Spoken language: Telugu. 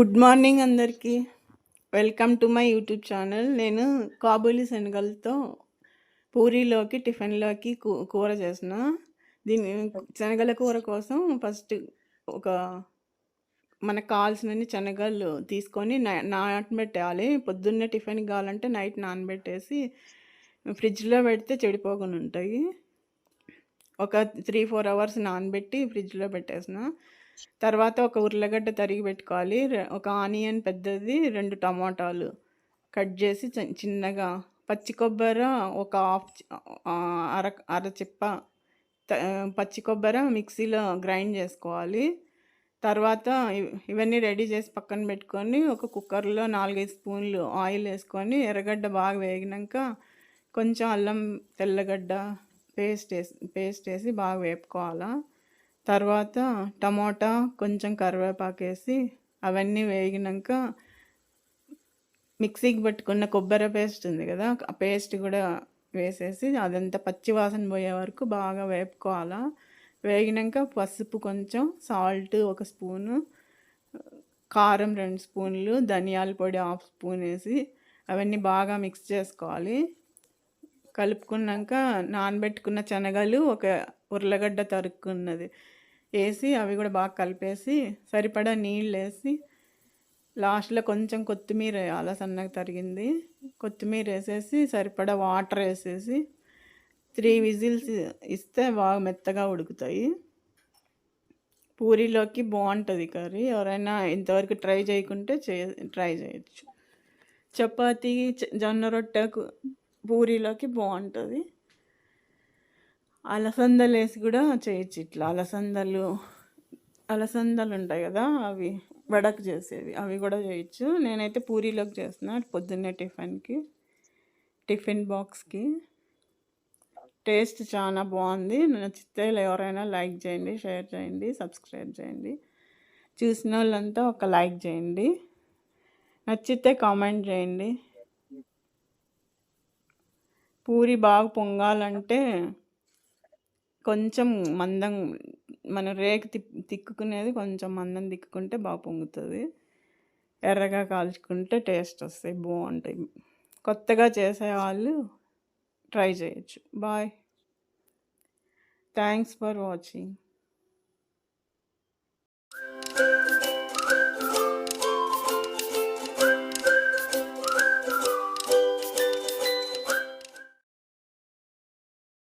గుడ్ మార్నింగ్ అందరికీ. Welcome to my YouTube channel. నేను కాబూలి శనగలతో పూరీలోకి, టిఫిన్‌లోకి కూర చేసిన. శనగల కూర కోసం ఫస్ట్ ఒక మనకు కావాల్సినన్ని శనగలు తీసుకొని నానబెట్టాలి. పొద్దున్నే టిఫిన్‌కి కావాలంటే నైట్ నానబెట్టేసి ఫ్రిడ్జ్‌లో పెడితే చెడిపోకుండా ఉంటాయి. ఒక 3-4 అవర్స్ నానబెట్టి ఫ్రిడ్జ్‌లో పెట్టేసిన. తర్వాత ఒక ఉర్లగడ్డ తరిగి పెట్టుకోవాలి. ఒక ఆనియన్ పెద్దది, 2 టమాటాలు కట్ చేసి చిన్నగా, పచ్చి కొబ్బరి ఒక అర చిప్ప పచ్చి కొబ్బరి మిక్సీలో గ్రైండ్ చేసుకోవాలి. తర్వాత ఇవన్నీ రెడీ చేసి పక్కన పెట్టుకొని ఒక కుక్కర్లో 4-5 స్పూన్లు ఆయిల్ వేసుకొని ఎర్రగడ్డ బాగా వేగినాక కొంచెం అల్లం తెల్లగడ్డ పేస్ట్ వేసి బాగా వేపుకోవాలా. తర్వాత టమోటా కొంచెం కరివేపాకు వేసి అవన్నీ వేగినాక మిక్సీకి పెట్టుకున్న కొబ్బరి పేస్ట్ ఉంది కదా, ఆ పేస్ట్ కూడా వేసేసి అదంతా పచ్చి వాసన పోయే వరకు బాగా వేపుకోవాలా. వేగినాక పసుపు కొంచెం, సాల్ట్ 1 స్పూను, కారం 2 స్పూన్లు, ధనియాల పొడి 1/2 స్పూన్ వేసి అవన్నీ బాగా మిక్స్ చేసుకోవాలి. కలుపుకున్నాక నానబెట్టుకున్న శనగలు, ఒక ఉర్లగడ్డ తరుక్కున్నది వేసి అవి కూడా బాగా కలిపేసి సరిపడా నీళ్ళు వేసి లాస్ట్లో కొంచెం కొత్తిమీర వేయాలి, సన్నగా తరిగింది కొత్తిమీర వేసేసి సరిపడా వాటర్ వేసేసి 3 విజిల్స్ ఇస్తే బాగా మెత్తగా ఉడుకుతాయి. పూరీలోకి బాగుంటుంది కర్రీ. ఎవరైనా ఇంతవరకు ట్రై చేయకుంటే ట్రై చేయొచ్చు. చపాతీ, జొన్న రొట్టెకు, పూరీలోకి బాగుంటుంది. అలసందలు వేసి కూడా చేయొచ్చు. ఇట్లా అలసందలు ఉంటాయి కదా, అవి వడకు చేసేవి, అవి కూడా చేయొచ్చు. నేనైతే పూరీలోకి చేస్తున్నా పొద్దున్నే టిఫిన్ బాక్స్కి. టేస్ట్ చాలా బాగుంది. నచ్చితే ఎవరైనా లైక్ చేయండి, షేర్ చేయండి, సబ్స్క్రైబ్ చేయండి. చూసిన వాళ్ళంతా ఒక లైక్ చేయండి. నచ్చితే కామెంట్ చేయండి. పూరి బాగా పొంగాలంటే కొంచెం మందం, మన రేకు తిక్కుకునేది కొంచెం మందం తిక్కుకుంటే బాగా పొంగుతుంది. ఎర్రగా కాల్చుకుంటే టేస్ట్ వస్తాయి, బాగుంటాయి. కొత్తగా చేసేవాళ్ళు ట్రై చేయొచ్చు. బాయ్. Thanks for watching.